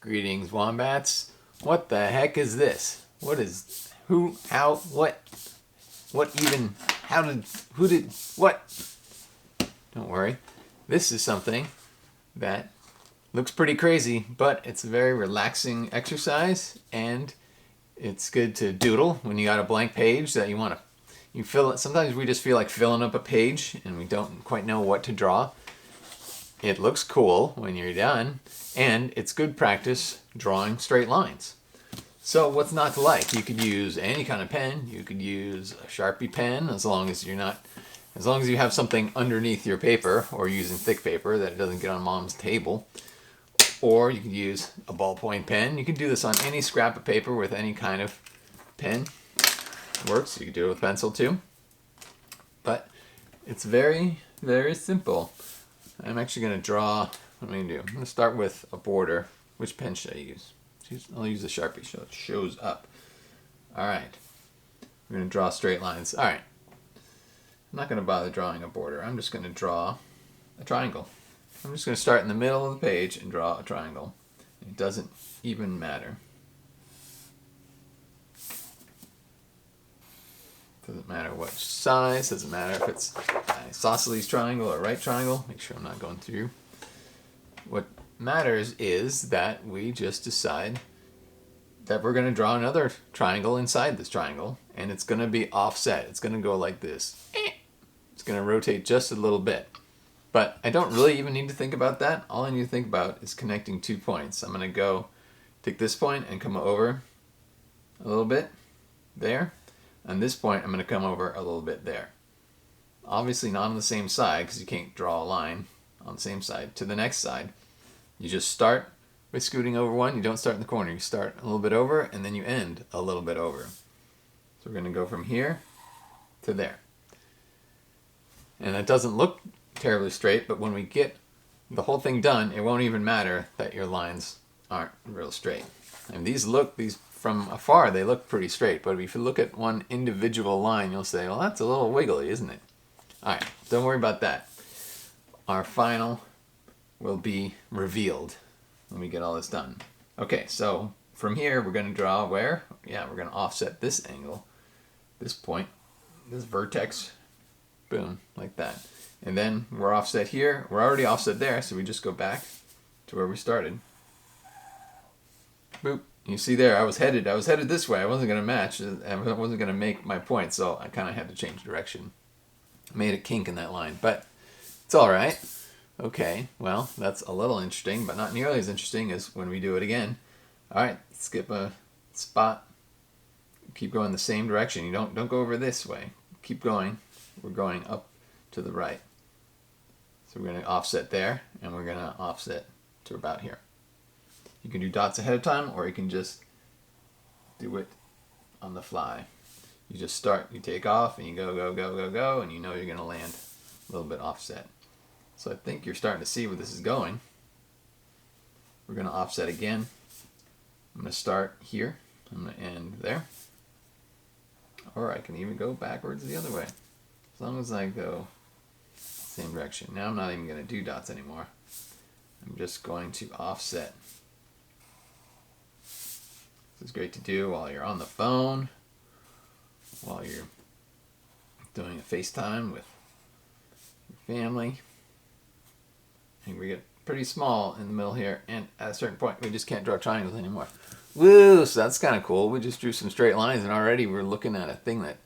Greetings, wombats. What the heck is this? What is, who, how, what even, how did, who did, what? Don't worry. This is something that looks pretty crazy, but it's a very relaxing exercise, and it's good to doodle when you got a blank page that you want to, you fill it. Sometimes we just feel like filling up a page and we don't quite know what to draw. It looks cool when you're done, and it's good practice drawing straight lines. So what's not to like? You could use any kind of pen. You could use a Sharpie pen, as long as you have something underneath your paper, or using thick paper that it doesn't get on mom's table. Or you could use a ballpoint pen. You can do this on any scrap of paper with any kind of pen. It works. You can do it with pencil too. But it's very, very simple. I'm actually going to draw, what am I going to do? I'm going to start with a border. Which pen should I use? I'll use the Sharpie so it shows up. Alright. We're going to draw straight lines. Alright. I'm not going to bother drawing a border. I'm just going to draw a triangle. I'm just going to start in the middle of the page and draw a triangle. It doesn't even matter. Doesn't matter what size, doesn't matter if it's an isosceles triangle or right triangle. Make sure I'm not going through. What matters is that we just decide that we're going to draw another triangle inside this triangle, and it's going to be offset. It's going to go like this. It's going to rotate just a little bit. But I don't really even need to think about that. All I need to think about is connecting 2 points. I'm going to go take this point and come over a little bit there. On this point, I'm going to come over a little bit there. Obviously not on the same side, because you can't draw a line on the same side. To the next side, you just start by scooting over one. You don't start in the corner. You start a little bit over, and then you end a little bit over. So we're going to go from here to there. And it doesn't look terribly straight, but when we get the whole thing done, it won't even matter that your lines aren't real straight. And these from afar, they look pretty straight, but if you look at one individual line, you'll say, well, that's a little wiggly, isn't it? All right, don't worry about that. Our final will be revealed when we get all this done. Okay, so from here, we're going to draw where? Yeah, we're going to offset this angle, this point, this vertex, boom, like that. And then we're offset here. We're already offset there, so we just go back to where we started. Boop. You see there, I was headed this way. I wasn't going to match. I wasn't going to make my point, so I kind of had to change direction. Made a kink in that line, but it's all right. Okay, well, that's a little interesting, but not nearly as interesting as when we do it again. All right, skip a spot. Keep going the same direction. You don't go over this way. Keep going. We're going up to the right. So we're going to offset there, and we're going to offset to about here. You can do dots ahead of time, or you can just do it on the fly. You just start, you take off, and you go, go, go, go, go, and you know you're going to land a little bit offset. So I think you're starting to see where this is going. We're going to offset again. I'm going to start here. I'm going to end there. Or I can even go backwards the other way. As long as I go same direction. Now I'm not even going to do dots anymore. I'm just going to offset. This is great to do while you're on the phone, while you're doing a FaceTime with your family. And we get pretty small in the middle here, and at a certain point we just can't draw triangles anymore. Woo! So that's kind of cool. We just drew some straight lines, and already we're looking at a thing that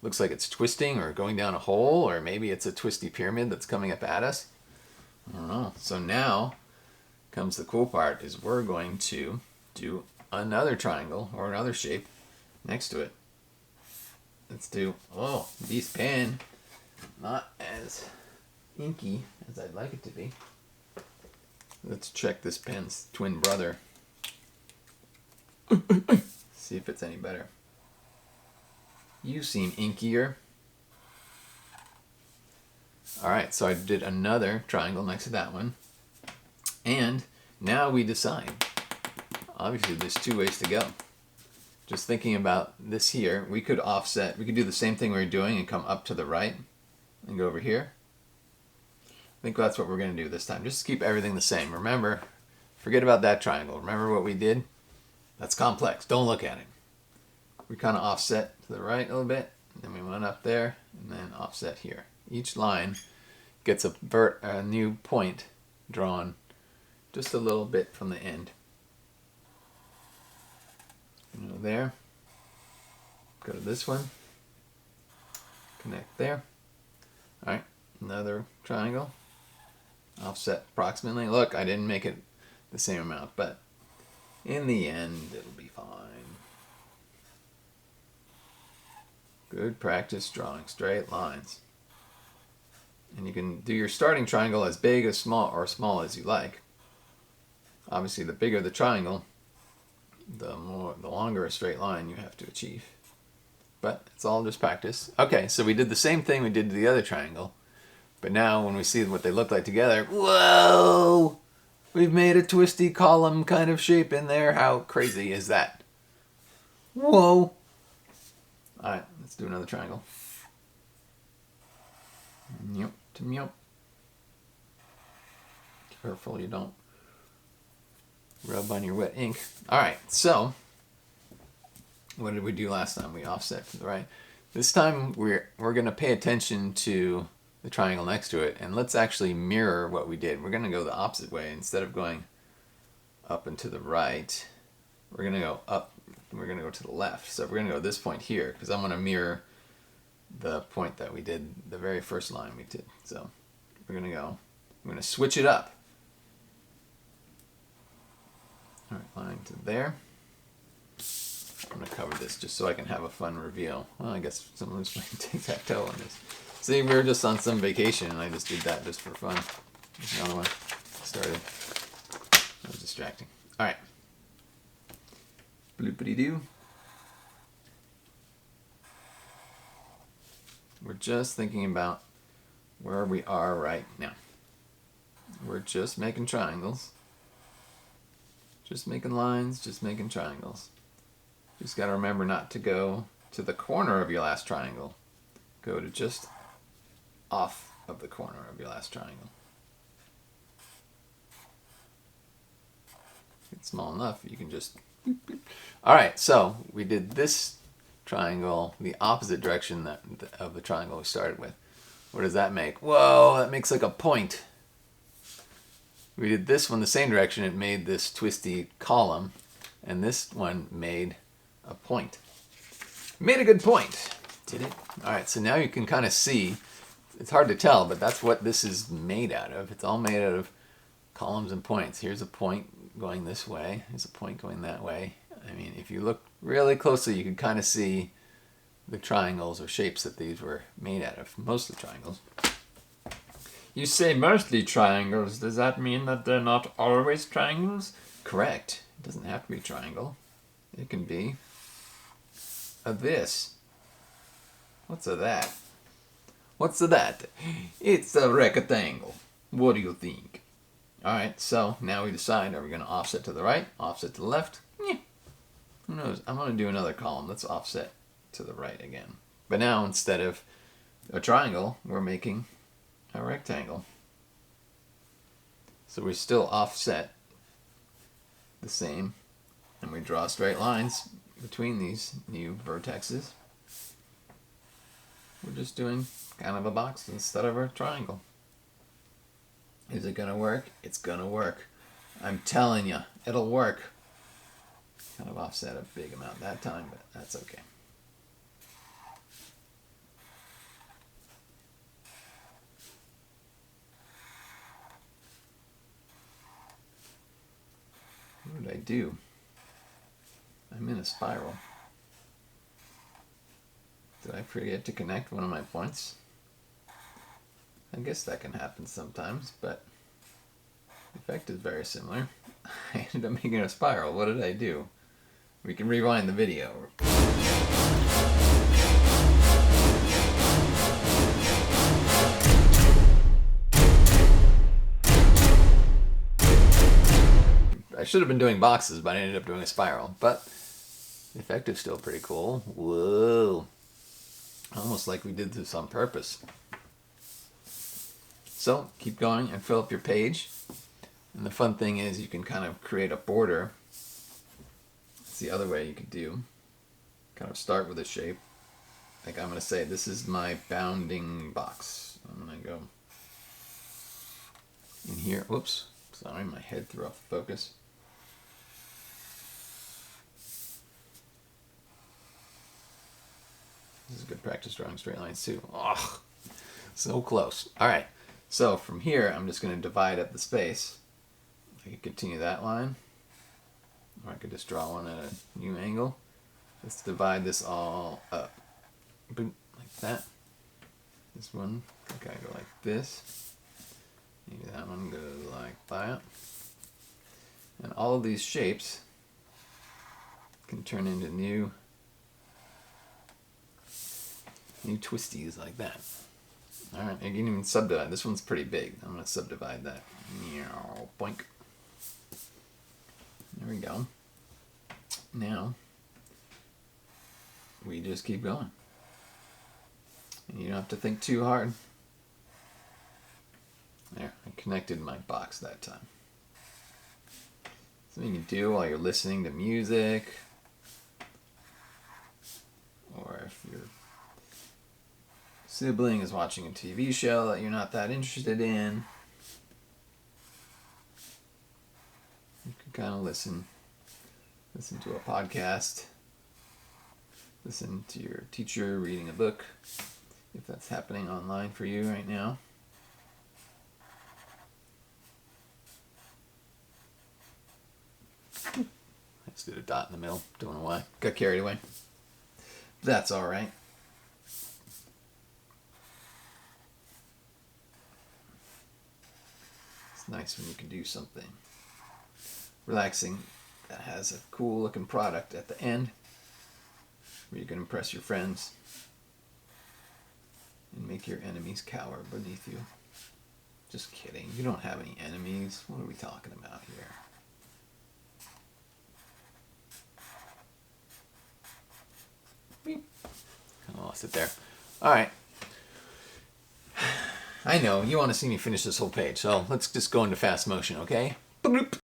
looks like it's twisting or going down a hole, or maybe it's a twisty pyramid that's coming up at us. I don't know. So now comes the cool part, is we're going to do another triangle or another shape next to it. Let's do, oh, this pen, not as inky as I'd like it to be. Let's check this pen's twin brother. See if it's any better. You seem inkier. Alright, so I did another triangle next to that one. And now we decide. Obviously, there's 2 ways to go. Just thinking about this here, we could offset. We could do the same thing we were doing and come up to the right and go over here. I think that's what we're going to do this time. Just keep everything the same. Remember, forget about that triangle. Remember what we did? That's complex. Don't look at it. We kind of offset to the right a little bit, and then we went up there, and then offset here. Each line gets a new point drawn just a little bit from the end. Go there. Go to this one. Connect there. All right, another triangle. Offset approximately. Look, I didn't make it the same amount, but in the end, it'll be fine. Good practice drawing straight lines. And you can do your starting triangle as big, as small, or small as you like. Obviously, the bigger the triangle, the longer a straight line you have to achieve. But it's all just practice. Okay, so we did the same thing we did to the other triangle. But now when we see what they look like together, whoa! We've made a twisty column kind of shape in there. How crazy is that? Whoa! Alright, let's do another triangle. Yep, yep. Careful you don't rub on your wet ink. Alright, so what did we do last time? We offset to the right. This time we're going to pay attention to the triangle next to it, and let's actually mirror what we did. We're going to go the opposite way. Instead of going up and to the right, we're going to go up, and we're going to go to the left. So we're going to go this point here, because I want to mirror the point that we did, the very first line we did. So we're going to switch it up. All right, line to there. I'm going to cover this just so I can have a fun reveal. Well, I guess someone's playing tic-tac-toe on this. See, we were just on some vacation, and I just did that just for fun. There's another one. Started. That was distracting. All right. Bloopity-doo. We're just thinking about where we are right now. We're just making triangles. Just making lines, just making triangles. Just got to remember not to go to the corner of your last triangle. Go to just off of the corner of your last triangle. It's small enough, you can just boop, boop. All right, so we did this triangle the opposite direction of the triangle we started with. What does that make? Whoa, that makes like a point. We did this one the same direction. It made this twisty column, and this one made a point. Made a good point. Did it? All right, so now you can kind of see. It's hard to tell, but that's what this is made out of. It's all made out of columns and points. Here's a point going this way. Here's a point going that way. I mean, if you look really closely, you can kind of see the triangles or shapes that these were made out of. Most of the triangles. You say mostly triangles. Does that mean that they're not always triangles? Correct. It doesn't have to be a triangle. It can be a this. What's a that? What's a that? It's a rectangle. What do you think? Alright, so now we decide, are we going to offset to the right, offset to the left? Yeah. Who knows? I'm going to do another column. Let's offset to the right again. But now instead of a triangle, we're making a rectangle. So we still offset the same, and we draw straight lines between these new vertexes. We're just doing kind of a box instead of a triangle. Is it going to work? It's going to work. I'm telling you, it'll work. Kind of offset a big amount that time, but that's okay. What did I do? I'm in a spiral. Did I forget to connect one of my points? I guess that can happen sometimes, but the effect is very similar. I ended up making a spiral. What did I do? We can rewind the video. I should have been doing boxes, but I ended up doing a spiral. But the effect is still pretty cool. Whoa. Almost like we did this on purpose. So keep going and fill up your page. And the fun thing is you can kind of create a border. It's the other way you could do. Kind of start with a shape. Like I'm going to say this is my bounding box. I'm going to go in here. Whoops. Sorry, my head threw off focus. This is good practice drawing straight lines too. Oh, so close. All right. So from here, I'm just going to divide up the space. I could continue that line, or I could just draw one at a new angle. Let's divide this all up. Boom, like that. This one, I gotta go like this. Maybe that one goes like that. And all of these shapes can turn into new twisties like that. Alright, you can even subdivide. This one's pretty big. I'm going to subdivide that. Boink. There we go. Now, we just keep going. And you don't have to think too hard. There, I connected my box that time. Something you can do while you're listening to music, or if your sibling is watching a TV show that you're not that interested in, you can kind of listen to a podcast, listen to your teacher reading a book, if that's happening online for you right now. I just did a dot in the middle, don't know why, got carried away. That's alright. It's nice when you can do something relaxing that has a cool looking product at the end where you can impress your friends and make your enemies cower beneath you. Just kidding. You don't have any enemies. What are we talking about here? Beep. I lost it there. Alright. I know, you want to see me finish this whole page, so let's just go into fast motion, okay? Boop.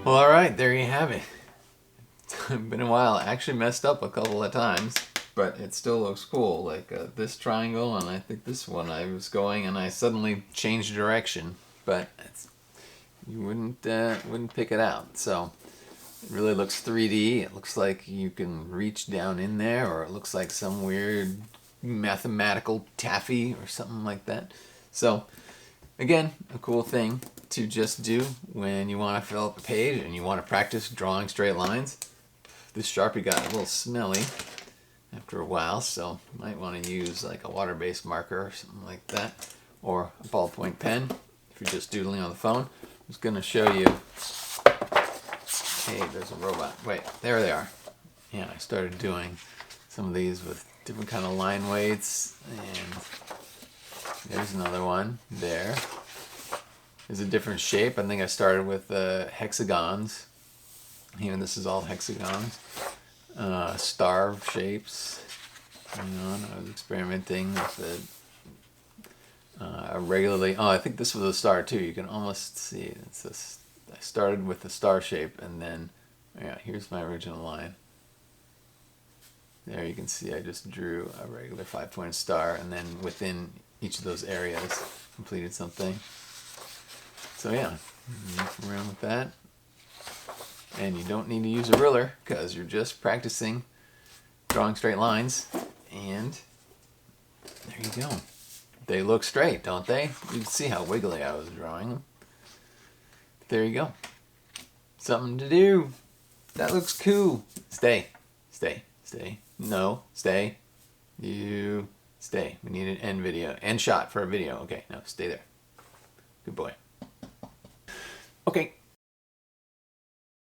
Well, alright, there you have it. It's been a while. I actually messed up a couple of times, but it still looks cool. Like this triangle, and I think this one I was going, and I suddenly changed direction, but you wouldn't pick it out. So it really looks 3D. It looks like you can reach down in there, or it looks like some weird mathematical taffy or something like that. So again, a cool thing to just do when you want to fill up a page and you want to practice drawing straight lines. This Sharpie got a little smelly after a while, so you might want to use like a water-based marker or something like that, or a ballpoint pen if you're just doodling on the phone. I'm just going to show you. Hey, there's a robot. Wait, there they are. Yeah, I started doing some of these with different kind of line weights, and there's another one there. There's a different shape. I think I started with hexagons. Here, this is all hexagons. Star shapes. Hang on, I was experimenting with a regularly. Oh, I think this was a star too. You can almost see it. It's this. I started with the star shape, and then, yeah, here's my original line. There you can see I just drew a regular 5-point star, and then within each of those areas completed something. So yeah, move around with that. And you don't need to use a ruler because you're just practicing drawing straight lines. And there you go. They look straight, don't they? You can see how wiggly I was drawing them. There you go. Something to do. That looks cool. Stay. Stay. Stay. No. Stay. You stay. We need an end video. End shot for a video. Okay, no, stay there. Good boy. Okay,